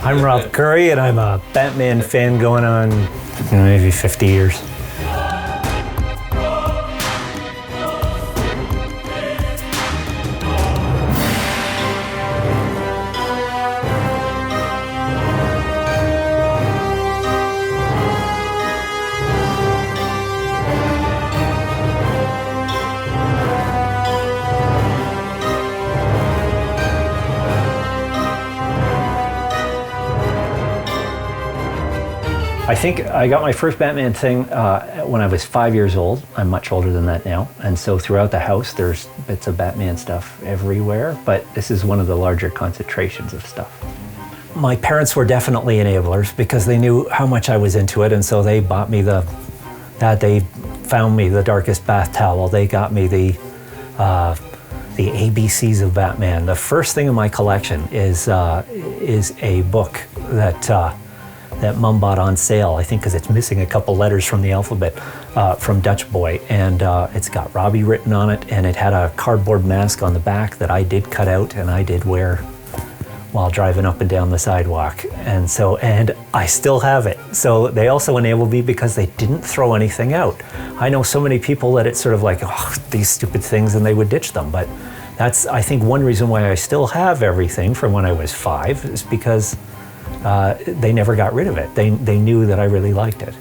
I'm Rob Currie, and I'm a Batman fan going on maybe 50 years. I think I got my first Batman thing when I was 5 years old. I'm much older than that now. And so throughout the house, there's bits of Batman stuff everywhere, but this is one of the larger concentrations of stuff. My parents were definitely enablers because they knew how much I was into it, and so they bought me they found me the darkest bath towel. They got me the ABCs of Batman. The first thing in my collection is a book that Mum bought on sale, I think because it's missing a couple letters from the alphabet, from Dutch Boy. And it's got Robbie written on it, and it had a cardboard mask on the back that I did cut out and I did wear while driving up and down the sidewalk. And I still have it. So they also enabled me because they didn't throw anything out. I know so many people that it's sort of like, oh, these stupid things, and they would ditch them. But that's, I think, one reason why I still have everything from when I was 5 is because they never got rid of it. They knew that I really liked it.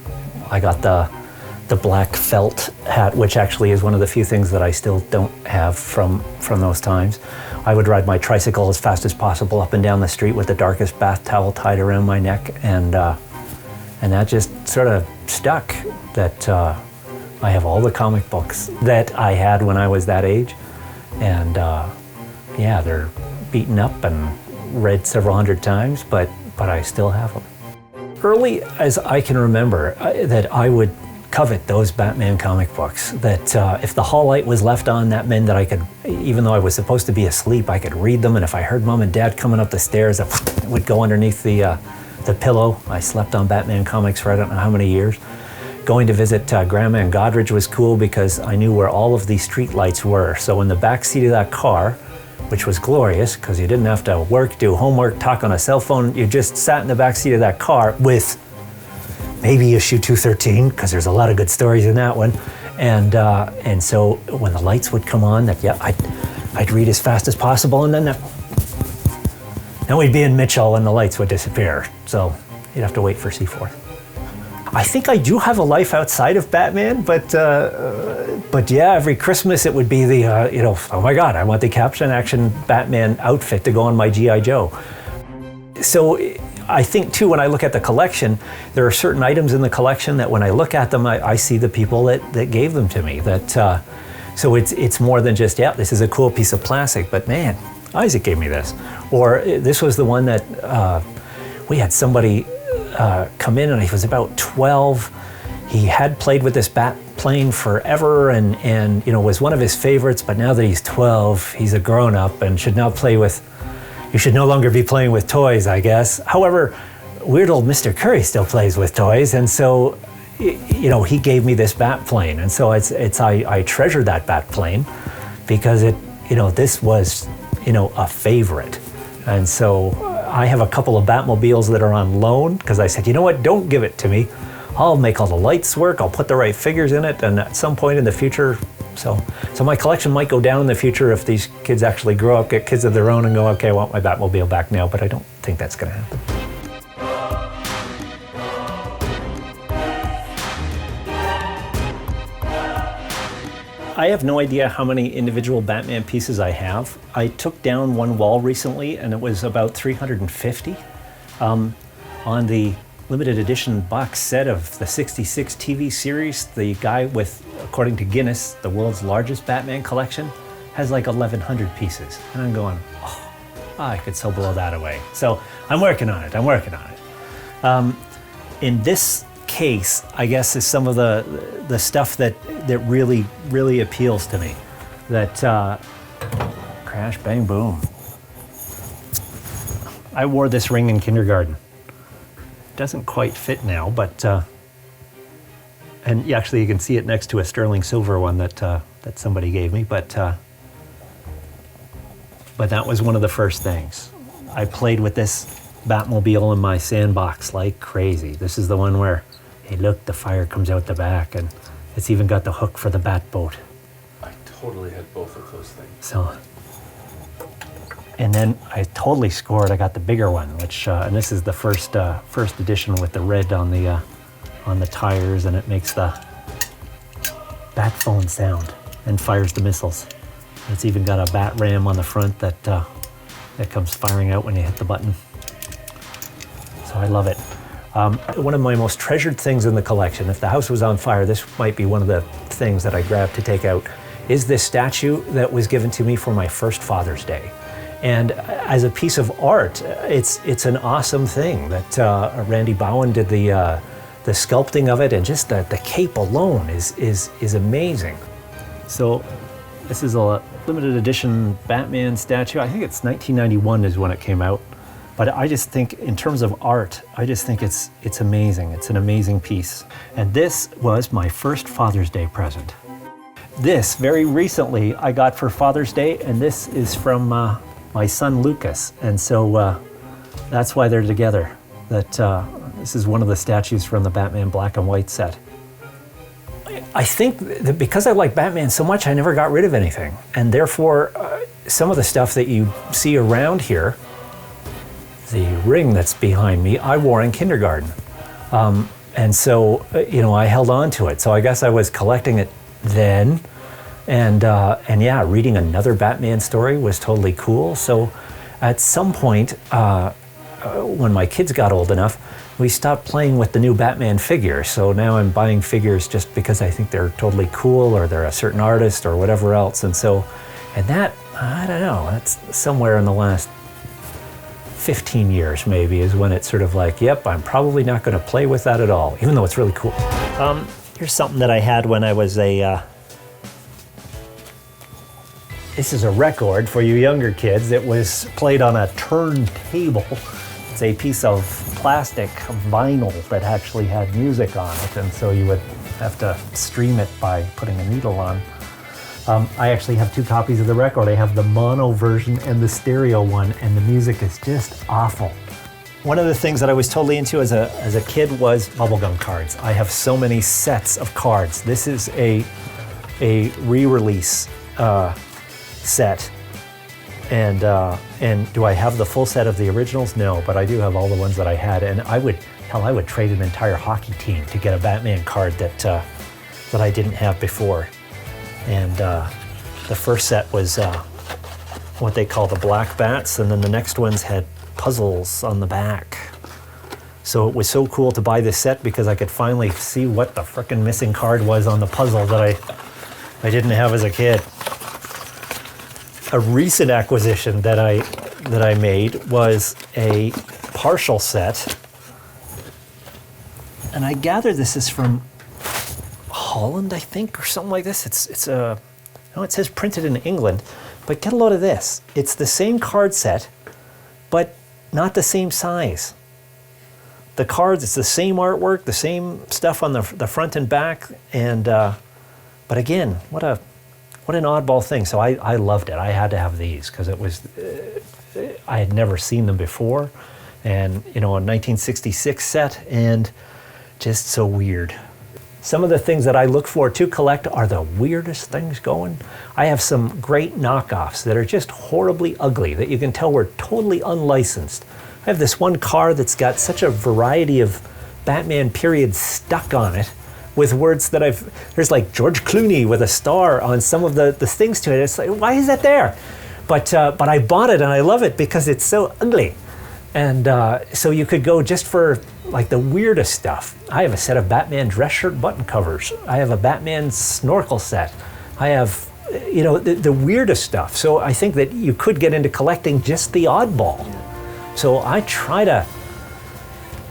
I got the black felt hat, which actually is one of the few things that I still don't have from those times. I would ride my tricycle as fast as possible up and down the street with the darkest bath towel tied around my neck, and that just sort of stuck. That I have all the comic books that I had when I was that age, and yeah, they're beaten up and read several hundred times, but I still have them. Early as I can remember, that I would covet those Batman comic books, that if the hall light was left on, that meant that I could, even though I was supposed to be asleep, I could read them, and if I heard Mom and Dad coming up the stairs, it would go underneath the pillow. I slept on Batman comics for I don't know how many years. Going to visit Grandma in Godridge was cool because I knew where all of the street lights were. So in the back seat of that car, which was glorious because you didn't have to work, do homework, talk on a cell phone. You just sat in the back seat of that car with maybe issue 213, because there's a lot of good stories in that one. And so when the lights would come on, I'd read as fast as possible, and then we'd be in Mitchell and the lights would disappear. So you'd have to wait for C4. I think I do have a life outside of Batman, but yeah, every Christmas it would be the, oh my God, I want the Captain Action Batman outfit to go on my G.I. Joe. So I think too, when I look at the collection, there are certain items in the collection that when I look at them, I see the people that gave them to me. So it's more than just, yeah, this is a cool piece of plastic, but man, Isaac gave me this. Or this was the one that we had somebody come in, and he was about 12. He had played with this bat plane forever, and was one of his favorites, but now that he's 12, he's a grown-up and should now you should no longer be playing with toys, I guess. However, weird old Mr. Currie still plays with toys, and so he gave me this bat plane, and so I treasure that bat plane because this was a favorite. And so I have a couple of Batmobiles that are on loan because I said, you know what, don't give it to me. I'll make all the lights work, I'll put the right figures in it, and at some point in the future, so my collection might go down in the future if these kids actually grow up, get kids of their own, and go, okay, I want my Batmobile back now, but I don't think that's gonna happen. I have no idea how many individual Batman pieces I have. I took down one wall recently, and it was about 350. On the limited edition box set of the 66 TV series, the guy with, according to Guinness, the world's largest Batman collection, has like 1,100 pieces. And I'm going, oh, I could so blow that away. So I'm working on it. In this case, I guess, is some of the stuff that really, really appeals to me. That crash, bang, boom. I wore this ring in kindergarten. Doesn't quite fit now, but and actually you can see it next to a sterling silver one that somebody gave me, but that was one of the first things. I played with this Batmobile in my sandbox like crazy. This is the one where, hey look, the fire comes out the back, and it's even got the hook for the bat boat. I totally had both of those things. So, and then I totally scored. I got the bigger one, which and this is the first edition with the red on the tires, and it makes the bat phone sound and fires the missiles. It's even got a bat ram on the front that comes firing out when you hit the button. So I love it. One of my most treasured things in the collection, if the house was on fire, this might be one of the things that I grabbed to take out, is this statue that was given to me for my first Father's Day. And as a piece of art, it's an awesome thing that Randy Bowen did the sculpting of it, and just the cape alone is amazing. So this is a limited edition Batman statue. I think it's 1991 is when it came out. But I just think, in terms of art, I just think it's amazing. It's an amazing piece. And this was my first Father's Day present. This, very recently, I got for Father's Day, and this is from my son Lucas. And so that's why they're together. This is one of the statues from the Batman Black and White set. I think that because I like Batman so much, I never got rid of anything. And therefore, some of the stuff that you see around here, the ring that's behind me, I wore in kindergarten. And so, I held on to it. So I guess I was collecting it then. And yeah, reading another Batman story was totally cool. So at some point, when my kids got old enough, we stopped playing with the new Batman figures. So now I'm buying figures just because I think they're totally cool, or they're a certain artist or whatever else. And that, I don't know, that's somewhere in the last 15 years maybe is when it's sort of like, yep, I'm probably not going to play with that at all, even though it's really cool. Here's something that I had when I was this is a record for you younger kids. It was played on a turntable. It's a piece of plastic vinyl that actually had music on it, and so you would have to stream it by putting a needle on. I actually have two copies of the record. I have the mono version and the stereo one, and the music is just awful. One of the things that I was totally into as a kid was bubblegum cards. I have so many sets of cards. This is a re-release set. And do I have the full set of the originals? No, but I do have all the ones that I had. And I would trade an entire hockey team to get a Batman card that I didn't have before. And the first set was what they call the black bats, and then the next ones had puzzles on the back. So it was so cool to buy this set because I could finally see what the frickin' missing card was on the puzzle that I didn't have as a kid. A recent acquisition that I made was a partial set, and I gather this is from Holland, I think, or something like this. It says printed in England, but get a load of this. It's the same card set, but not the same size. The cards, it's the same artwork, the same stuff on the front and back, and but again, what an oddball thing. So I loved it. I had to have these because it was I had never seen them before, and a 1966 set, and just so weird. Some of the things that I look for to collect are the weirdest things going. I have some great knockoffs that are just horribly ugly that you can tell were totally unlicensed. I have this one car that's got such a variety of Batman periods stuck on it with words that there's like George Clooney with a star on some of the things to it. It's like, why is that there? But I bought it and I love it because it's so ugly. And so you could go just for like the weirdest stuff. I have a set of Batman dress shirt button covers. I have a Batman snorkel set. I have, the weirdest stuff. So I think that you could get into collecting just the oddball. So I try to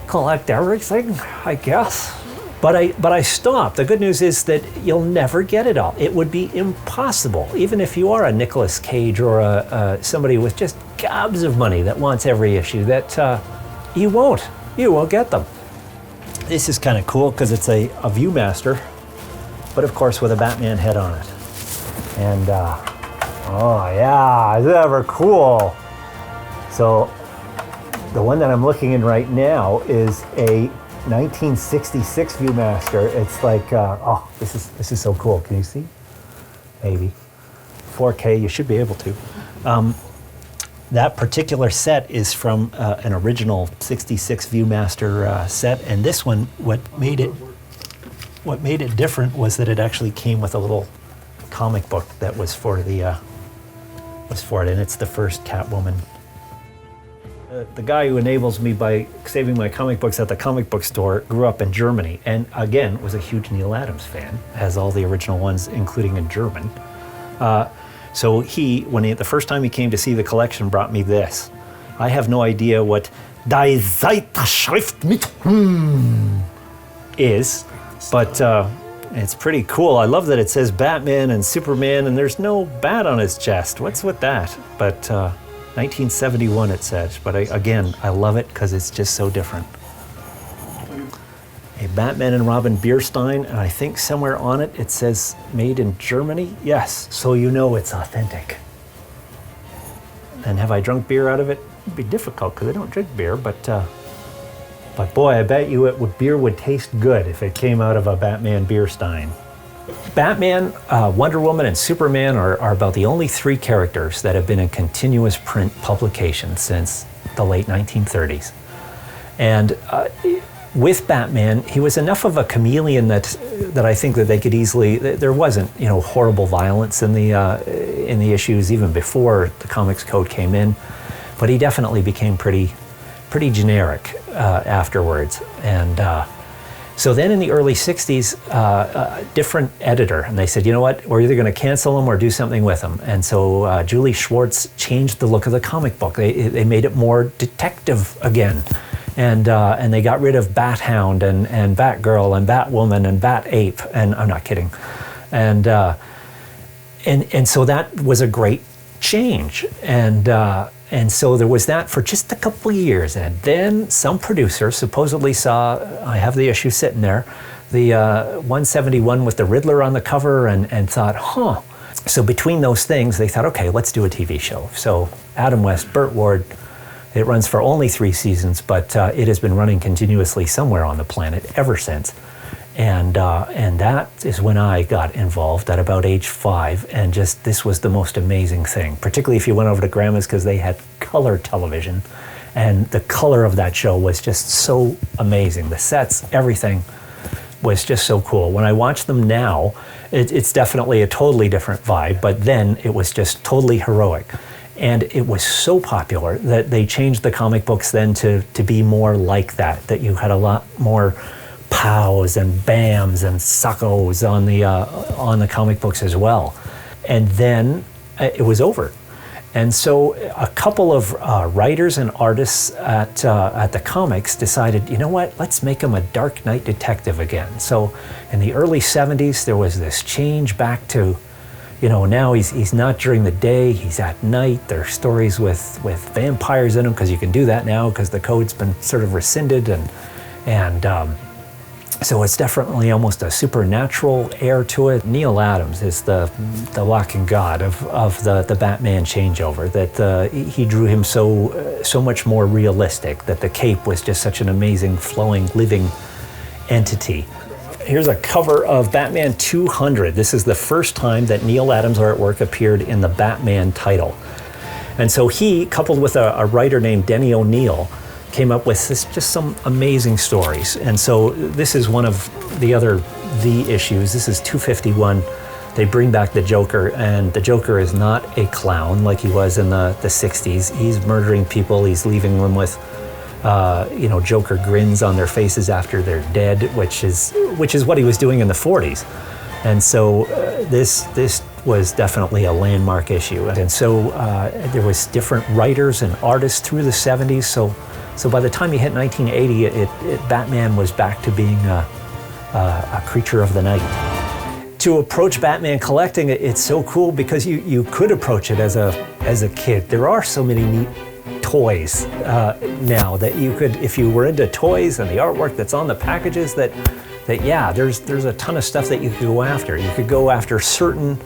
collect everything, I guess. But I stopped. The good news is that you'll never get it all. It would be impossible, even if you are a Nicolas Cage or somebody with just gobs of money that wants every issue, that you won't get them. This is kind of cool because it's a Viewmaster, but of course with a Batman head on it. And oh yeah, is that ever cool? So The one that I'm looking in right now is a 1966 Viewmaster. It's like, oh, this is so cool. Can you see? Maybe. 4K, you should be able to. That particular set is from an original 66 Viewmaster set, and this one, what made it different was that it actually came with a little comic book that was for it, and it's the first Catwoman. The guy who enables me by saving my comic books at the comic book store grew up in Germany, and again was a huge Neal Adams fan, has all the original ones, including in German. So the first time he came to see the collection, brought me this. I have no idea what Die Zeitschrift mit is, but it's pretty cool. I love that it says Batman and Superman, and there's no bat on his chest. What's with that? But 1971 it says, but again, I love it because it's just so different. A Batman and Robin beer stein, and I think somewhere on it, it says made in Germany. Yes, so you know it's authentic. And have I drunk beer out of it? It'd be difficult because I don't drink beer, but boy, I bet you beer would taste good if it came out of a Batman beer stein. Batman, Wonder Woman, and Superman are about the only three characters that have been in continuous print publication since the late 1930s. And with Batman, he was enough of a chameleon that I think that they could easily. There wasn't, horrible violence in the issues even before the Comics Code came in, but he definitely became pretty generic afterwards. And so then in the early '60s, a different editor, and they said, you know what, we're either going to cancel him or do something with him. And so Julie Schwartz changed the look of the comic book. They made it more detective again. And they got rid of Bat-Hound and Batgirl and Batwoman and Bat-Ape, and I'm not kidding. And so that was a great change. And so there was that for just a couple of years. And then some producer supposedly saw, I have the issue sitting there, the 171 with the Riddler on the cover, and thought, huh. So between those things, they thought, okay, let's do a TV show. So Adam West, Burt Ward. It runs for only 3 seasons, but it has been running continuously somewhere on the planet ever since. And that is when I got involved at about age 5, and this was the most amazing thing, particularly if you went over to Grandma's because they had color television, and the color of that show was just so amazing. The sets, everything was just so cool. When I watch them now, it's definitely a totally different vibe, but then it was just totally heroic. And it was so popular that they changed the comic books then to be more like that you had a lot more pows and bams and suckos on the comic books as well. And then it was over. And so a couple of writers and artists at the comics decided, you know what, let's make him a Dark Knight detective again. So in the early 70s, there was this change back to, now he's not during the day, he's at night. There are stories with vampires in them, because you can do that now because the code's been sort of rescinded, and so it's definitely almost a supernatural air to it. Neal Adams is the walking god of the Batman changeover, that he drew him so much more realistic, that the cape was just such an amazing, flowing, living entity. Here's a cover of Batman 200. This is the first time that Neal Adams' artwork appeared in the Batman title. And so he, coupled with a writer named Denny O'Neil, came up with just some amazing stories. And so this is one of the other issues. This is 251. They bring back the Joker, and the Joker is not a clown like he was in the 60s. He's murdering people. He's leaving them with Joker grins on their faces after they're dead, which is what he was doing in the 40s. And so this was definitely a landmark issue. And so there was different writers and artists through the 70s. So by the time you hit 1980, Batman was back to being a creature of the night. To approach Batman collecting, it's so cool because you could approach it as a kid. There are so many neat toys now that you could, if you were into toys and the artwork that's on the packages, that there's a ton of stuff that you could go after. You could go after certain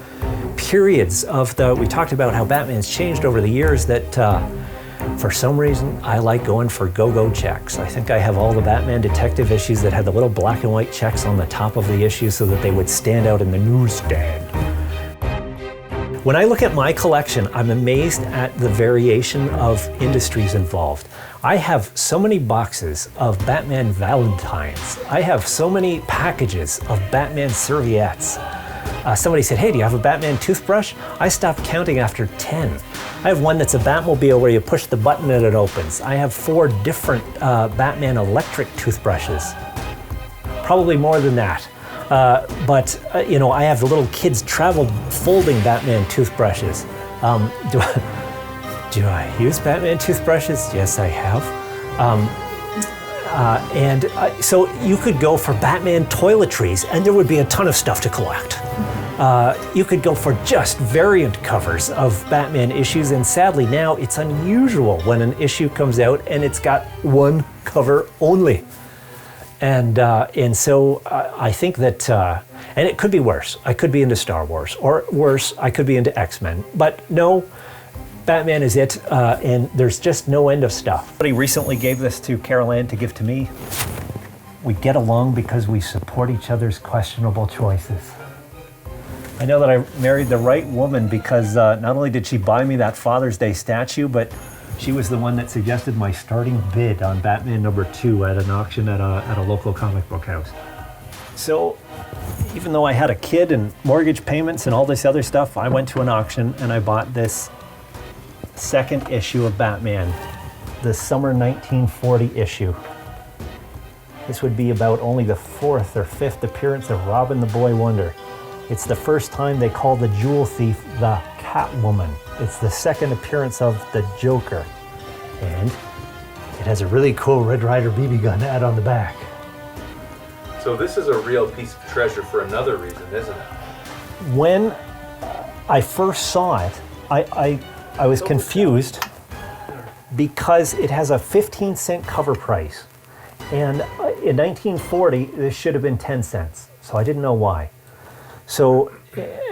periods of we talked about how Batman's changed over the years, that For some reason, I like going for go-go checks. I think I have all the Batman detective issues that had the little black and white checks on the top of the issue so that they would stand out in the newsstand. When I look at my collection, I'm amazed at the variation of industries involved. I have so many boxes of Batman Valentines. I have so many packages of Batman serviettes. Somebody said, hey, do you have a Batman toothbrush? I stopped counting after 10. I have one that's a Batmobile where you push the button and it opens. I have 4 different Batman electric toothbrushes. Probably more than that. You know, I have the little kids' travel folding Batman toothbrushes. Do I use Batman toothbrushes? Yes, I have. So you could go for Batman toiletries and there would be a ton of stuff to collect. You could go for just variant covers of Batman issues, and sadly now it's unusual when an issue comes out and it's got one cover only. And so I think that, and it could be worse. I could be into Star Wars, or worse, I could be into X-Men. But no, Batman is it, and there's just no end of stuff. Somebody recently gave this to Carol Ann to give to me. We get along because we support each other's questionable choices. I know that I married the right woman because not only did she buy me that Father's Day statue, but she was the one that suggested my starting bid on Batman #2 at an auction at a local comic book house. So even though I had a kid and mortgage payments and all this other stuff, I went to an auction and I bought this second issue of Batman, the summer 1940 issue. This would be about only the 4th or 5th appearance of Robin the Boy Wonder. It's the first time they call the jewel thief the Catwoman. It's the second appearance of the Joker. And it has a really cool Red Ryder BB gun ad on the back. So this is a real piece of treasure for another reason, isn't it? When I first saw it, I was confused because it has a 15-cent cover price. And in 1940, this should have been 10 cents. So I didn't know why. So,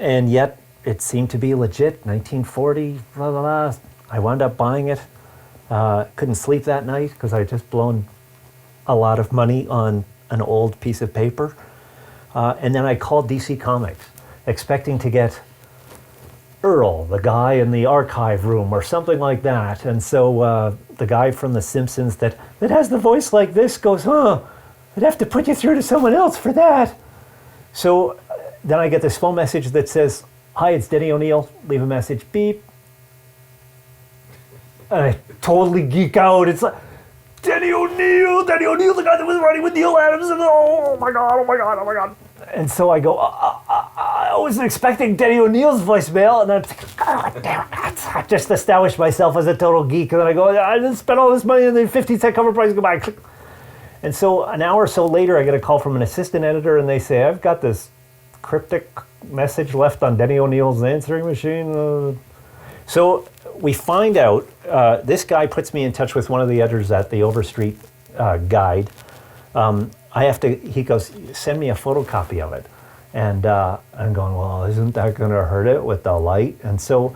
and yet it seemed to be legit, 1940, blah, blah, blah. I wound up buying it. Couldn't sleep that night because I had just blown a lot of money on an old piece of paper. And then I called DC Comics, expecting to get Earl, the guy in the archive room or something like that. And so the guy from The Simpsons that has the voice like this goes, I'd have to put you through to someone else for that. So then I get this phone message that says, hi, it's Denny O'Neil, leave a message, beep. And I totally geek out. It's like, Denny O'Neil, the guy that was running with Neil Adams, and oh my God. And so I go, I wasn't expecting Denny O'Neil's voicemail, and then I'm thinking, God damn it, I just established myself as a total geek, and then I go, I didn't spend all this money on the 50-cent cover price, goodbye. And so an hour or so later, I get a call from an assistant editor, and they say, I've got this cryptic message left on Denny O'Neil's answering machine. So we find out, this guy puts me in touch with one of the editors at the Overstreet Guide. He goes, send me a photocopy of it. And I'm going, well, isn't that going to hurt it with the light? And so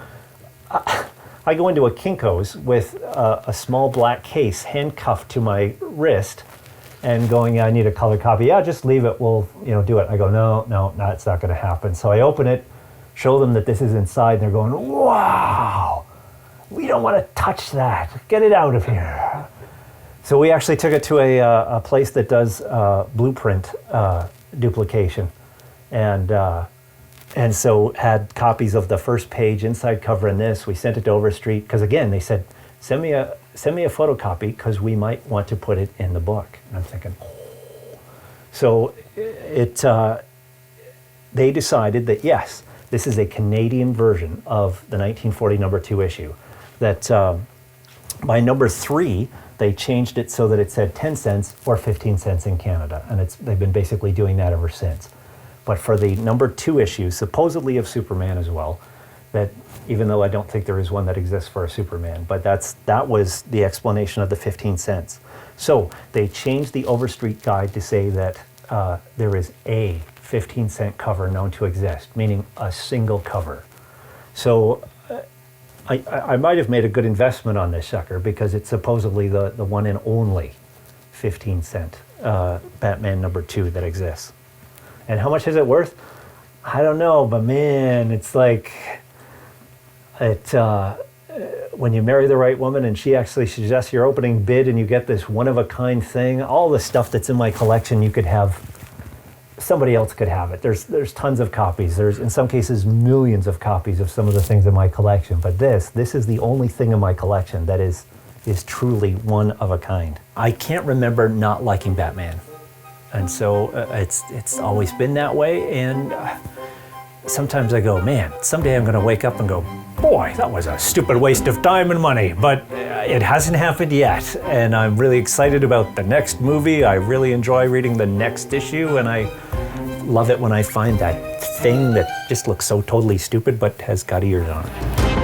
I go into a Kinko's with a small black case handcuffed to my wrist and going, I need a color copy. Yeah, just leave it. We'll do it. I go, no, it's not going to happen. So I open it, show them that this is inside, and they're going, wow, we don't want to touch that. Get it out of here. So we actually took it to a place that does blueprint duplication, and so had copies of the first page, inside cover, and this. We sent it to Overstreet because again they said, send me a photocopy because we might want to put it in the book. And I'm thinking, oh. So they decided that yes, this is a Canadian version of the 1940 #2 issue. That by #3. They changed it so that it said 10 cents or 15 cents in Canada, and they've been basically doing that ever since. But for the #2 issue, supposedly of Superman as well, that even though I don't think there is one that exists for a Superman, but that was the explanation of the 15 cents. So they changed the Overstreet Guide to say that there is a 15-cent cover known to exist, meaning a single cover. So I might have made a good investment on this sucker because it's supposedly the one and only 15-cent Batman #2 that exists. And how much is it worth? I don't know, but man, it's like when you marry the right woman and she actually suggests your opening bid and you get this one-of-a-kind thing, all the stuff that's in my collection you could have, somebody else could have it. There's tons of copies. There's, in some cases, millions of copies of some of the things in my collection. But this is the only thing in my collection that is truly one of a kind. I can't remember not liking Batman. And so it's always been that way. And sometimes I go, man, someday I'm going to wake up and go, boy, that was a stupid waste of time and money. But it hasn't happened yet. And I'm really excited about the next movie. I really enjoy reading the next issue. And I love it when I find that thing that just looks so totally stupid but has got ears on it.